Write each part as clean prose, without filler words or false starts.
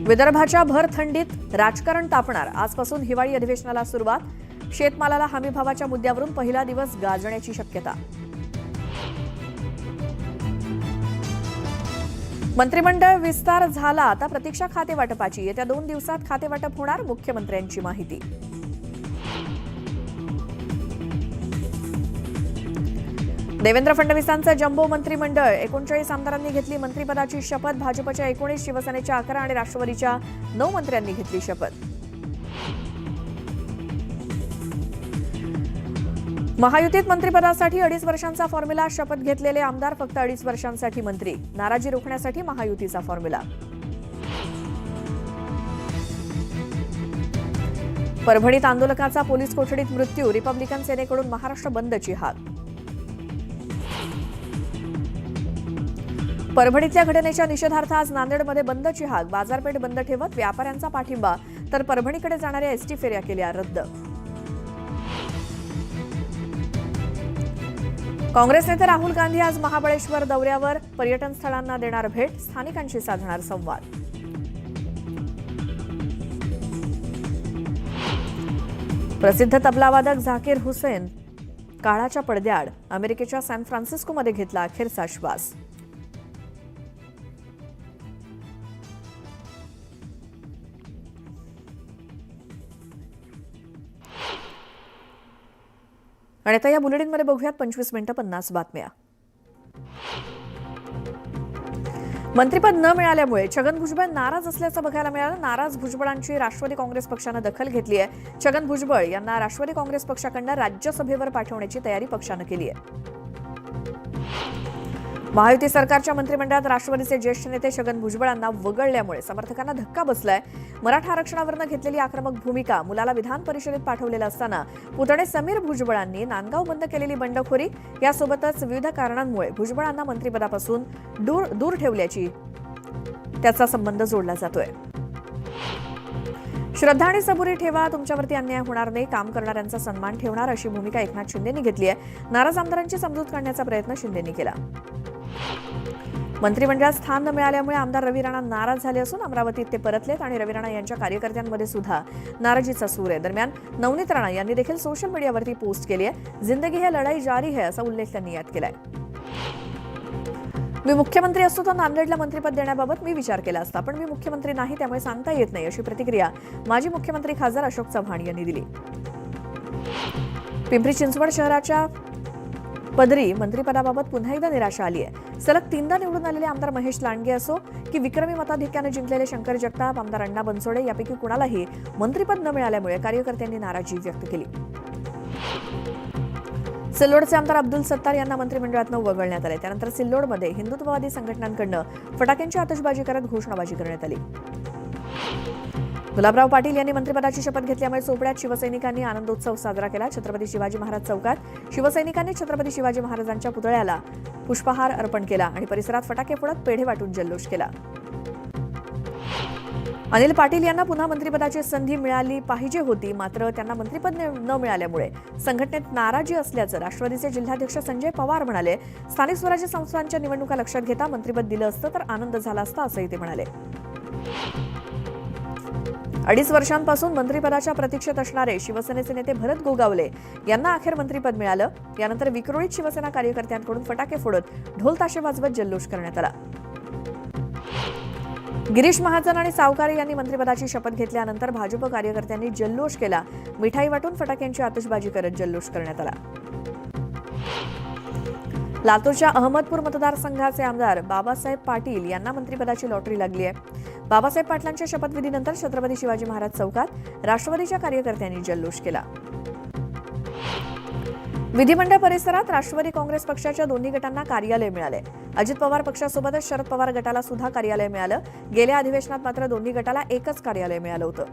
विदर्भाच्या भर थंडीत राजकारण तापणार. आजपासून हिवाळी अधिवेशनाला सुरुवात. शेतमालाला हमीभावाच्या मुद्द्यावरून पहिला दिवस गाजण्याची शक्यता. मंत्रिमंडळ विस्तार झाला. आता प्रतीक्षा खातेवाटपाची. येत्या 2 दिवसात खातेवाटप होणार. मुख्यमंत्र्यांची माहिती. देवेंद्र फडणवीसांचं जम्बो मंत्रिमंडळ. 39 आमदारांनी घेतली मंत्रिपदाची शपथ. भाजपच्या 19, शिवसेनेच्या 11 आणि राष्ट्रवादीच्या 9 मंत्र्यांनी घेतली शपथ. महायुतीत मंत्रिपदासाठी 2.5 वर्षांचा फॉर्म्युला. शपथ घेतलेले आमदार फक्त 2.5 वर्षांसाठी मंत्री. नाराजी रोखण्यासाठी महायुतीचा फॉर्म्युला. परभणीत आंदोलकाचा पोलीस कोठडीत मृत्यू. रिपब्लिकन सेनेकडून महाराष्ट्र बंदची हाक. परभणीतल्या घटनेच्या निषेधार्थ आज नांदेडमध्ये बंदची हाक. बाजारपेठ बंद ठेवत व्यापाऱ्यांचा पाठिंबा. तर परभणीकडे जाणाऱ्या एसटी फेऱ्या केल्या रद्द. काँग्रेस नेते राहुल गांधी आज महाबळेश्वर दौऱ्यावर. पर्यटन स्थळांना देणार भेट. स्थानिकांशी साधणार संवाद. प्रसिद्ध तबलावादक झाकीर हुसेन काळाच्या पडद्याआड. अमेरिकेच्या सॅन फ्रान्सिस्कोमध्ये घेतला अखेरचा श्वास. आणि आता या बुलेटिनमध्ये बघूयात 25 मिनिटं 50 बातम्या. मंत्रिपद न मिळाल्यामुळे छगन भुजबळ नाराज असल्याचं बघायला मिळालं. नाराज भुजबळांची राष्ट्रवादी काँग्रेस पक्षानं दखल घेतली आहे. छगन भुजबळ यांना राष्ट्रवादी काँग्रेस पक्षाकडून राज्यसभेवर पाठवण्याची तयारी पक्षानं केली आहे. महायुती सरकारच्या मंत्रिमंडळात राष्ट्रवादीचे ज्येष्ठ नेते छगन भुजबळांना वगळल्यामुळे समर्थकांना धक्का बसलाय. मराठा आरक्षणावरून घेतलेली आक्रमक भूमिका. मुलाला विधान परिषदेत पाठवलेलं असताना पुतणे समीर भुजबळांनी नांदगाव बंद केलेली बंडखोरी. यासोबतच विविध कारणांमुळे भुजबळांना मंत्रिपदापासून दूर ठेवल्याची त्याचा संबंध जोडला जातोय. श्रद्धा आणि सबुरी ठेवा. तुमच्यावरती अन्याय होणार नाही. काम करणाऱ्यांचा सन्मान ठेवणार अशी भूमिका एकनाथ शिंदेंनी घेतली आहे. नाराज आमदारांची समजूत काढण्याचा प्रयत्न शिंदेंनी केला. मंत्रिमंडळात स्थान न मिळाल्यामुळे आमदार रवी राणा नाराज झाले असून अमरावतीत ते परतलेत आणि रवी राणा यांच्या कार्यकर्त्यांमध्ये सुद्धा नाराजीचा सूर आहे. दरम्यान नवनीत राणा यांनी देखील सोशल मीडियावरती पोस्ट केली आहे. जिंदगी है लढाई जारी है असा उल्लेख त्यांनी यात केलाय. मी मुख्यमंत्री असतो तर नांदेडला मंत्रिपद देण्याबाबत मी विचार केला असता, पण मी मुख्यमंत्री नाही त्यामुळे सांगता येत नाही अशी प्रतिक्रिया माजी मुख्यमंत्री खासदार अशोक चव्हाण यांनी दिली. पिंपरी चिंचवड शहराच्या पदरी मंत्रिपदाबाबत पुन्हा एकदा निराशा आली आहे. सलग 3दा निवडून आलेले आमदार महेश लांडगे असो की विक्रमी मताधिक्याने जिंकलेले शंकर जगताप, आमदार अण्णा बनसोडे यापैकी कुणालाही मंत्रिपद न मिळाल्यामुळे कार्यकर्त्यांनी नाराजी व्यक्त केली. सिल्लोडचे आमदार अब्दुल सत्तार यांना मंत्रिमंडळातून वगळण्यात आले. त्यानंतर सिल्लोडमध्ये हिंदुत्ववादी संघटनांकडून फटाक्यांची आतषबाजी करत घोषणाबाजी करण्यात आली. गुलाबराव पाटील यांनी मंत्रिपदाची शपथ घेतल्यामुळे चोपड्यात शिवसैनिकांनी आनंदोत्सव साजरा केला. छत्रपती शिवाजी महाराज चौकात शिवसैनिकांनी छत्रपती शिवाजी महाराजांच्या पुतळ्याला पुष्पहार अर्पण केला आणि परिसरात फटाके फोडत पेढे वाटून जल्लोष केला. अनिल पाटील यांना पुन्हा मंत्रिपदाची संधी मिळाली पाहिजे होती, मात्र त्यांना मंत्रिपद न मिळाल्यामुळे संघटनेत नाराजी असल्याचं राष्ट्रवादीचे जिल्हाध्यक्ष संजय पवार म्हणाले. स्थानिक स्वराज्य संस्थांच्या निवडणुका लक्षात घेता मंत्रिपद दिलं असतं तर आनंद झाला असता असंही ते म्हणाले. 2.5 वर्षांपासून मंत्रिपदाच्या प्रतीक्षेत असणारे शिवसेनेचे नेते भरत गोगावले यांना अखेर मंत्रिपद मिळालं. यानंतर विक्रोळीत शिवसेना कार्यकर्त्यांकडून फटाके फोडत ढोल ताशे वाजवत जल्लोष करण्यात आला. गिरीश महाजन आणि सावकारे यांनी मंत्रिपदाची शपथ घेतल्यानंतर भाजप कार्यकर्त्यांनी जल्लोष केला. मिठाई वाटून फटाक्यांची आतषबाजी करत जल्लोष करण्यात आला. लातूरच्या अहमदपूर मतदारसंघाचे आमदार बाबासाहेब पाटील यांना मंत्रिपदाची लॉटरी लागली आहे. बाबासाहेब पाटलांच्या शपथविधीनंतर छत्रपती शिवाजी महाराज चौकात राष्ट्रवादीच्या कार्यकर्त्यांनी जल्लोष केला. विधिमंडळ परिसरात राष्ट्रवादी काँग्रेस पक्षाच्या दोन्ही गटांना कार्यालय मिळाले. अजित पवार पक्षासोबतच शरद पवार गटाला सुद्धा कार्यालय मिळालं. गेल्या अधिवेशनात मात्र दोन्ही गटाला एकच कार्यालय मिळालं होतं.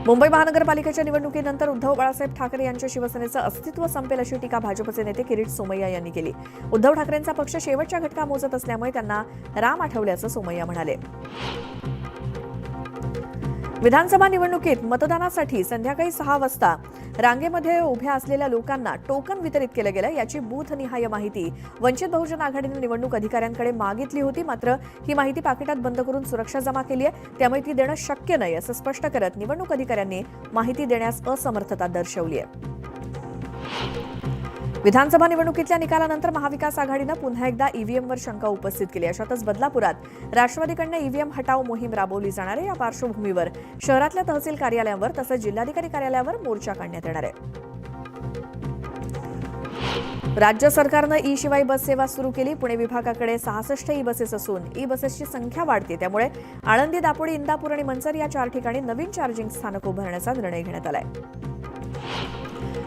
मुंबई महानगरपालिकेच्या निवडणुकीनंतर उद्धव बाळासाहेब ठाकरे यांच्या शिवसेनेचं अस्तित्व संपेल अशी टीका भाजपचे नेते किरीट सोमय्या यांनी केली. उद्धव ठाकरेंचा पक्ष शेवटच्या घटका मोजत असल्यामुळे त्यांना राम आठवल्याचं सोमय्या म्हणाले. विधानसभा निवडणुकीत मतदानासाठी संध्याकाळी 6 वाजता रांगेमध्ये उभ्या असलेल्या लोकांना टोकन वितरित केलं गेलं. याची बूथनिहाय माहिती वंचित बहुजन आघाडीने निवडणूक अधिकाऱ्यांकडे मागितली होती. मात्र ही माहिती पाकिटात बंद करून सुरक्षा जमा केली आहे. त्यामुळे ती देणं शक्य नाही असं स्पष्ट करत निवडणूक अधिकाऱ्यांनी माहिती देण्यास असमर्थता दर्शवली आहे. विधानसभा निवडणुकीतल्या निकालानंतर महाविकास आघाडीनं पुन्हा एकदा ईव्हीएमवर शंका उपस्थित केली. अशातच बदलापुरात राष्ट्रवादीकडनं ईव्हीएम हटाव मोहीम राबवली जाणार आहे. या पार्श्वभूमीवर शहरातल्या तहसील कार्यालयांवर तसंच जिल्हाधिकारी कार्यालयावर मोर्चा काढण्यात येणार आहे. राज्य सरकारनं ई शिवाय बस सेवा सुरू केली. पुणे विभागाकडे 66 ई बसेस असून ई बसेसची संख्या वाढते. त्यामुळे आळंदी, दापोडी, इंदापूर आणि मंचर या 4 ठिकाणी नवीन चार्जिंग स्थानक उभारण्याचा निर्णय घेण्यात आलाय.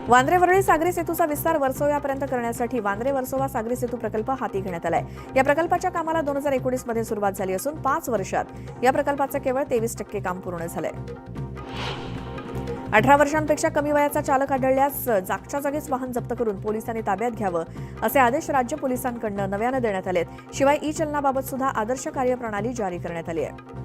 वांद्रे वरळी सागरी सेतूचा विस्तार वर्सोव्यापर्यंत करण्यासाठी वांद्रे वर्सोवा सागरी सेतू प्रकल्प हाती घेण्यात आलाय. या प्रकल्पाच्या कामाला 2019 मध्ये सुरुवात झाली असून 5 वर्षात या प्रकल्पाचं केवळ 23% काम पूर्ण झालंय. 18 वर्षांपेक्षा कमी वयाचा चालक आढळल्यास जागच्या जागीच वाहन जप्त करून पोलिसांनी ताब्यात घ्यावं असे आदेश राज्य पोलिसांकडून नव्यानं देण्यात आलेत. शिवाय ई चलनाबाबत सुद्धा आदर्श कार्यप्रणाली जारी करण्यात आली आहे.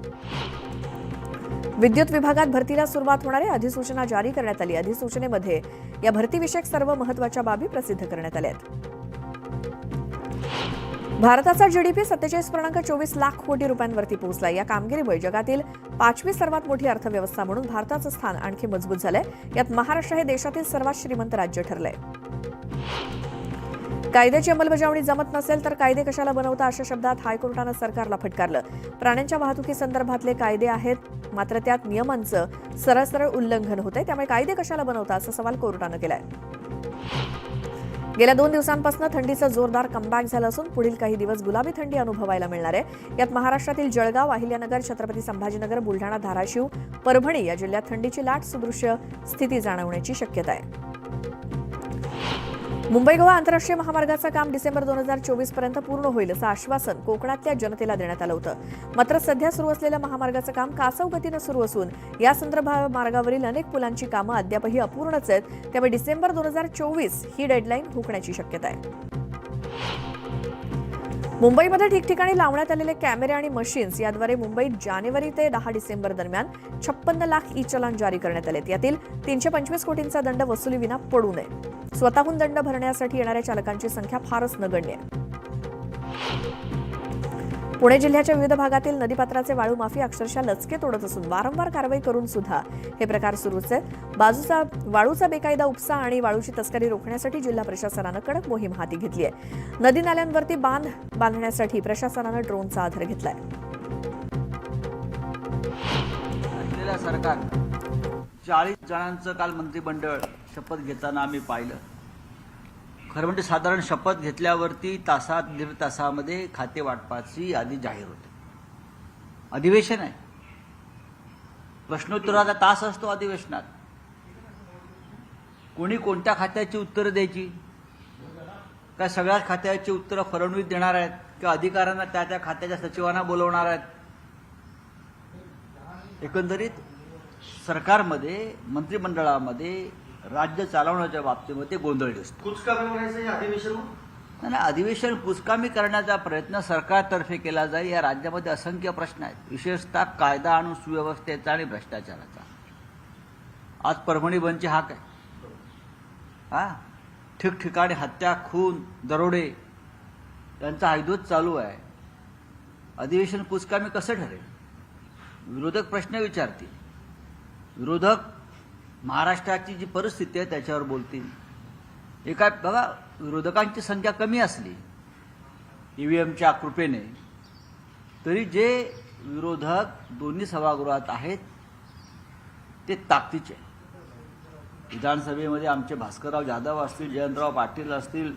विद्युत विभागात भरतीला सुरुवात होणार आहे. अधिसूचना जारी करण्यात आली. अधिसूचनेमध्ये या भरतीविषयक सर्व महत्त्वाच्या बाबी प्रसिद्ध करण्यात आल्या आहेत. भारताचा जीडीपी 47.24 लाख कोटी रुपयांवरती पोहोचला. या कामगिरीमुळे जगातील 5वी सर्वात मोठी अर्थव्यवस्था म्हणून भारताचं स्थान आणखी मजबूत झालंय. यात महाराष्ट्र हे देशातील सर्वात श्रीमंत राज्य ठरलंय. कायद्याची अंमलबजावणी जमत नसेल तर कायदे कशाला बनवता अशा शब्दात हायकोर्टानं सरकारला फटकारलं. प्राण्यांच्या वाहतुकीसंदर्भातले कायदे आहेत मात्र त्यात नियमांचं सरळ उल्लंघन होतंय. त्यामुळे कायदे कशाला बनवता असा सवाल कोर्टानं केलाय. गेल्या 2 दिवसांपासून थंडीचं जोरदार कमबॅक झालं असून पुढील काही दिवस गुलाबी थंडी अनुभवायला मिळणार आहे. यात महाराष्ट्रातील जळगाव, अहिल्यानगर, छत्रपती संभाजीनगर, बुलढाणा, धाराशिव, परभणी या जिल्ह्यात थंडीची लाट सदृश्य स्थिती जाणवण्याची शक्यता आहे. मुंबई गोवा आंतरराष्ट्रीय महामार्गाचं काम डिसेंबर 2024 पर्यंत पूर्ण होईल असं आश्वासन कोकणातल्या जनतेला देण्यात आलं होतं. मात्र सध्या सुरू असलेल्या महामार्गाचं काम कासव गतीनं सुरू असून या संदर्भात मार्गावरील अनेक पुलांची कामं अद्यापही अपूर्णच आहेत. त्यामुळे डिसेंबर 2024 ही डेडलाईन हुकण्याची शक्यता आहे. मुंबईमध्ये ठिकठिकाणी लावण्यात आलेले कॅमेरे आणि मशीन्स याद्वारे मुंबईत जानेवारी ते 10 डिसेंबर दरम्यान 56 लाख ई चलान जारी करण्यात आलेत. यातील 325 कोटींचा दंड वसुलीविना पडू नये. स्वतःहून दंड भरण्यासाठी येणाऱ्या चालकांची संख्या फारच नगण्य आहे. पुणे जिल्ह्याच्या विविध भागातील नदीपात्राचे वाळू माफी अक्षरशः लचके तोडत असून वारंवार कारवाई करून सुद्धा हे प्रकार सुरूच आहेत. वाळूचा बेकायदा उपसा आणि वाळूची तस्करी रोखण्यासाठी जिल्हा प्रशासनानं कडक मोहीम हाती घेतली आहे. नदी नाल्यांवरती बांध बांधण्यासाठी प्रशासनानं ड्रोनचा आधार घेतलाय. सरकार 40 जणांचं काल मंत्रिमंडळ शपथ घेताना आम्ही पाहिलं. खरं म्हणजे साधारण शपथ घेतल्यावरती तासात 1.5 तासामध्ये खाते वाटपाची यादी जाहीर होते. अधिवेशन आहे, प्रश्नोत्तराचा तास असतो अधिवेशनात. कोणी कोणत्या खात्याची उत्तरं द्यायची? काय सगळ्याच खात्याची उत्तरं फडणवीस देणार आहेत किंवा अधिकाऱ्यांना त्या त्या खात्याच्या सचिवांना बोलवणार आहेत? एकंदरीत सरकारमध्ये, मंत्रिमंडळामध्ये राज्य चालवण्याच्या बाबतीमध्ये गोंधळ दिसतो. कुचकामी करायचं अधिवेशन नाही, अधिवेशन कुचकामी करण्याचा प्रयत्न सरकारतर्फे केला जाईल. या राज्यामध्ये असंख्य प्रश्न आहेत, विशेषतः कायदा आणि सुव्यवस्थेचा आणि भ्रष्टाचाराचा. आज परभणी बंदची हाक आहे. ठिकठिकाणी हत्या, खून, दरोडे यांचा हायदोस चालू आहे. अधिवेशन कुचकामी कसं ठरेल? विरोधक प्रश्न विचारतील. विरोधक महाराष्ट्राची जी परिस्थिती आहे त्याच्यावर बोलतील. एका बघा, विरोधकांची संख्या कमी असली ईव्हीएमच्या कृपेने तरी जे विरोधक दोन्ही सभागृहात आहेत ते ताकदीचे. विधानसभेमध्ये आमचे भास्करराव जाधव असतील, जयंतराव पाटील असतील,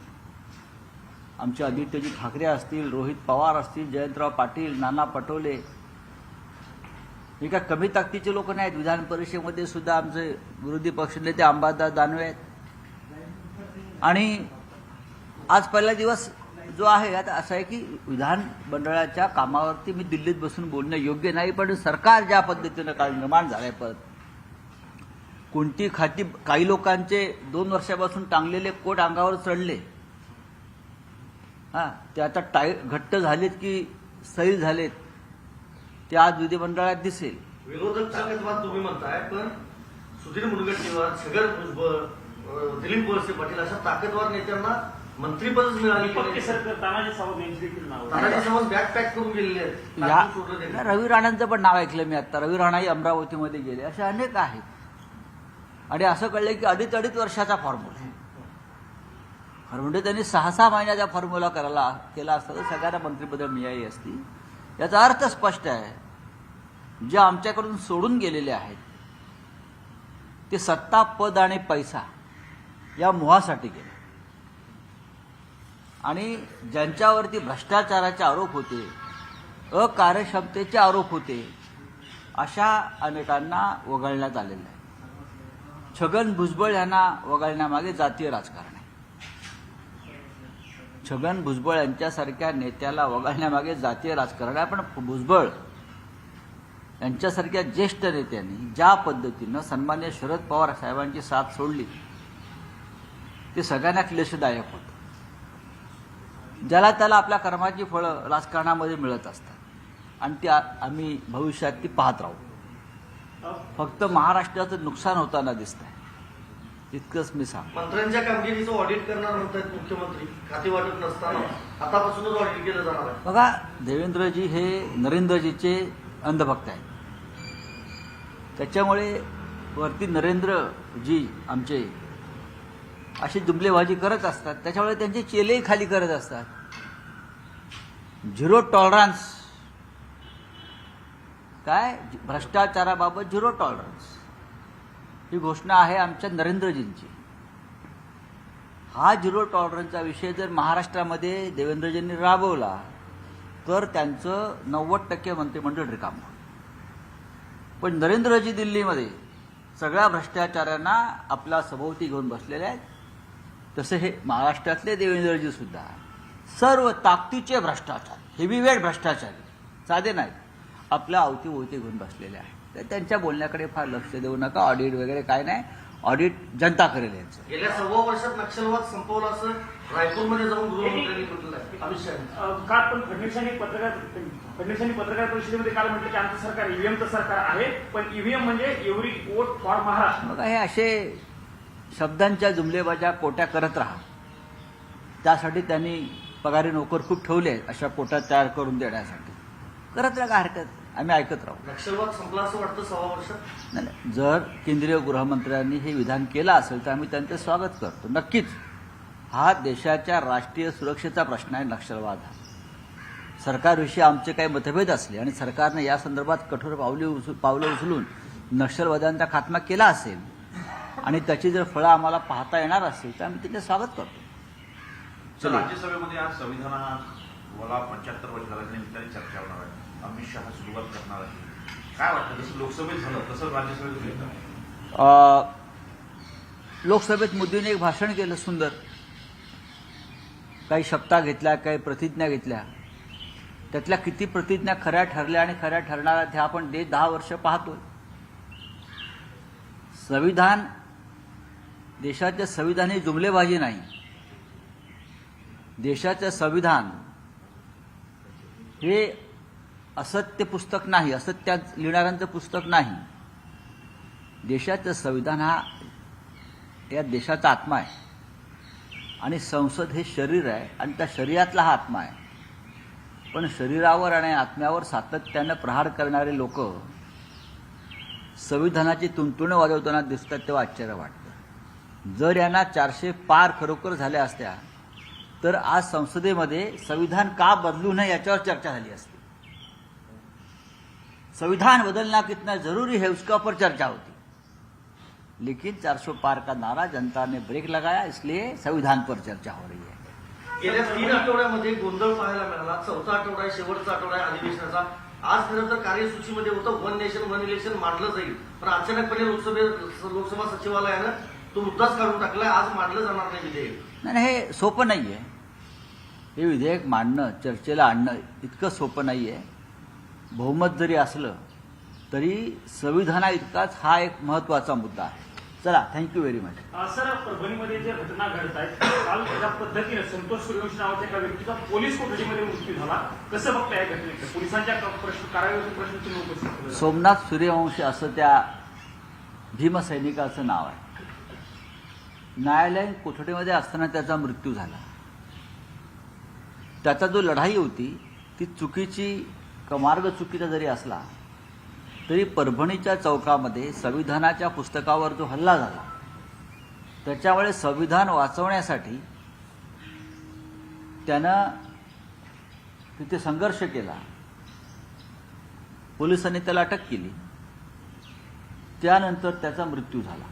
आमचे आदित्यजी ठाकरे असतील, रोहित पवार असतील, जयंतराव पाटील, नाना पटोले, हे काय कमी ताकदीचे लोक नाहीत. विधान परिषदेमध्ये सुद्धा आमचे विरोधी पक्षनेते अंबादास दानवे आहेत. आणि आज पहिला दिवस जो आहे आता असा आहे की विधानमंडळाच्या कामावरती मी दिल्लीत बसून बोलणं योग्य नाही. पण सरकार ज्या पद्धतीनं काल निर्माण झालंय, परत कोणती खाती, काही लोकांचे 2 वर्षापासून टांगलेले कोट अंगावर चढले, ते आता घट्ट झालेत की सैल झालेत, ते आज विधिमंडळात दिसेल. विरोधक ताकदवाद तुम्ही म्हणताय, पण सुधीर मुनगंटीवार, छगन भुजबळ, दिलीप वळसे पाटील अशा ताकदवार नेत्यांना मंत्रीपदच मिळाली पक्के सरकार तानाजी सावंत यांची देखील नाव आहे. तानाजी सावंत बॅग पॅक करून गेलेले आहेत. या टाकून सोडलं त्यांनी. रवी राणांचं पण नाव ऐकलं मी आता. रवी राणाही अमरावतीमध्ये गेले. असे अनेक आहेत. आणि असं कळलं की अडीच वर्षाचा फॉर्म्युला आहे. खरं म्हणजे त्यांनी 6 महिन्याचा फॉर्म्युला केला असता तर सगळ्यांना मंत्रिपद मिळाली असती. याचा अर्थ स्पष्ट आहे, जे आमच्याकडून सोडून गेलेले आहेत ते सत्ता, पद आणि पैसा या मोहासाठी गेले. आणि ज्यांच्यावरती भ्रष्टाचाराचे आरोप होते, अकार्यक्षमतेचे आरोप होते, अशा अनेकांना वगळण्यात आलेलं आहे. छगन भुजबळ यांना वगळण्यामागे जातीय राजकारण आहे. छगन भुजबळ यांच्यासारख्या नेत्याला वगळण्यामागे जातीय राजकारण आहे. पण भुजबळ यांच्यासारख्या ज्येष्ठ नेत्यांनी ज्या पद्धतीनं सन्मान्य शरद पवार साहेबांची साथ सोडली ते सगळ्यांना क्लेशदायक होतं. ज्याला त्याला आपल्या कर्माची फळं राजकारणामध्ये मिळत असतात आणि ती आम्ही भविष्यात ती पाहत राहू. फक्त महाराष्ट्राचं नुकसान होताना दिसतंय, इतकंच मी सांगतो. मंत्र्यांच्या कामगिरीचं ऑडिट करणार म्हणतात मुख्यमंत्री. खाते वाटप नसताना आतापासूनच ऑडिट केलं जाणार आहे. बघा, देवेंद्रजी हे नरेंद्रजीचे अंधभक्त आहेत. त्याच्यामुळे वरती नरेंद्रजी आमचे अशी जुमलेबाजी करत असतात. त्याच्यामुळे त्यांचे चेलेही खाली करत असतात. झिरो टॉलरन्स, काय भ्रष्टाचाराबाबत झिरो टॉलरन्स ही घोषणा आहे आमच्या नरेंद्रजींची. हा झिरो टॉलरन्सचा विषय जर महाराष्ट्रामध्ये देवेंद्रजींनी राबवला तर त्यांचं 90% मंत्रिमंडळ रिकामं. पण नरेंद्रजी दिल्लीमध्ये सगळ्या भ्रष्टाचारांना आपल्या सभोवती घेऊन बसलेले आहेत. तसे हे महाराष्ट्रातले देवेंद्रजी सुद्धा सर्व ताकदीचे भ्रष्टाचार, हेवीवेट भ्रष्टाचारी, साधे नाहीत, आपल्या अवतीभोवती घेऊन बसलेले आहेत. तर त्यांच्या बोलण्याकडे फार लक्ष देऊ नका. ऑडिट वगैरे काय नाही, ऑडिट जनता करेल यांचं. गेल्या 1.25 वर्षात नक्षलवाद संपवला असं रायपूरमध्ये जाऊन गृहमंत्र्यांनी म्हटलं आहे. अमित शहा काल पण फडणवीसांनी पत्रकार परिषदेमध्ये काल म्हटलं की आमचं सरकार ईव्हीएमचं सरकार आहे, पण ईव्हीएम म्हणजे एव्हरी वोट फॉर महाराष्ट्र. बघा, हे असे शब्दांच्या जुमलेबाजा कोट्या करत राहा. त्यासाठी त्यांनी पगारी नोकर खूप ठेवले आहेत अशा कोट्या तयार करून देण्यासाठी. करत राहा, काय हरकत, आम्ही ऐकत राहू. नक्षलवाद संपला असं वाटतं 6 वर्षात. नाही, जर केंद्रीय गृहमंत्र्यांनी हे विधान केलं असेल तर आम्ही त्यांचं स्वागत करतो. नक्कीच हा देशाच्या राष्ट्रीय सुरक्षेचा प्रश्न आहे. नक्षलवाद हा सरकारविषयी आमचे काही मतभेद असले आणि सरकारने या संदर्भात कठोर पावलं उचलून नक्षलवाद्यांचा खात्मा केला असेल आणि त्याची जर फळं आम्हाला पाहता येणार असेल तर आम्ही त्याचे स्वागत करतो. तर राज्यसभेमध्ये आज संविधानाला 75 वर्ष झाल्याच्या निमित्ताने चर्चा होणार आहे. अमित शहा सुरुवात करणार आहे. काय वाटतं, जसं लोकसभेत झालं तसं राज्यसभेत होईल? लोकसभेत मोदींनी एक भाषण केलं सुंदर. काही शपथा घेतल्या, काही प्रतिज्ञा घेतल्या. त्यातल्या किती प्रतिज्ञा खऱ्या ठरल्या आणि खऱ्या ठरणाऱ्या त्या आपण 10 वर्ष पाहतोय. संविधान, देशाचे संविधान ही जुमलेबाजी नाही. देशाचे संविधान हे असत्य पुस्तक नाही, असत्यात लिहिणाऱ्यांचं पुस्तक नाही. देशाचं संविधान हा या देशाचा आत्मा आहे आणि संसद हे शरीर आहे आणि त्या शरीरातला हा आत्मा आहे. पण शरीरावर आणि आत्म्यावर सातत्यानं प्रहार करणारे लोक संविधानाची तुणतुणं वाजवताना दिसतात तेव्हा आश्चर्य वाटतं. जर यांना 400 पार खरोखर झाल्या असत्या तर आज संसदेमध्ये संविधान का बदलू नये याच्यावर चर्चा झाली असती. संविधान बदलना कितना जरूरी है उसका पर चर्चा होती. लेकिन 400 पार का नारा जनता ने ब्रेक लगाया, इसलिए संविधान पर चर्चा हो रही है. गेल्या 3 आठवड्यामध्ये गोंधळ पाहायला मिळाला. 4था आठवडा आहे, शेवटचा आठवडा आहे अधिवेशनाचा. आज खरं तर कार्यसूचीमध्ये होतं 1 नेशन 1 इलेक्शन मांडलं जाईल, पण अचानकपणे लोकसभा सचिवालयानं तो मुद्दाच काढून टाकलाय. आज मांडलं जाणार नाही विधेयक. नाही, हे सोपं नाही आहे. हे विधेयक मांडणं, चर्चेला आणणं इतकं सोपं नाही आहे. बहुमत जरी असलं तरी संविधाना इतकाच हा एक महत्त्वाचा मुद्दा आहे. चला, थँक्यू व्हेरी मच. सर, परभणीमध्ये जे घटना घडत आहेत, काल ज्या पद्धतीने संतोष सूर्यवंशी नावाच्या एका व्यक्तीचा पोलीस कोठडीमध्ये मृत्यू झाला, कसं बघता या घटनेकडे? पोलिसांच्या कारवाईवरती प्रश्न तुम्ही उपस्थित केला. सोमनाथ सूर्यवंशी असं त्या भीमसैनिकाचं नाव आहे. न्यायालयीन कोठडीमध्ये असताना त्याचा मृत्यू झाला. त्याचा जो लढाई होती ती चुकीची, मार्ग चुकीचा जरी असला तरी परभणीच्या चौकामध्ये संविधानाच्या पुस्तकावर जो हल्ला झाला त्याच्यामुळे संविधान वाचवण्यासाठी त्यानं तिथे संघर्ष केला. पोलिसांनी त्याला अटक केली. त्यानंतर त्याचा मृत्यू झाला.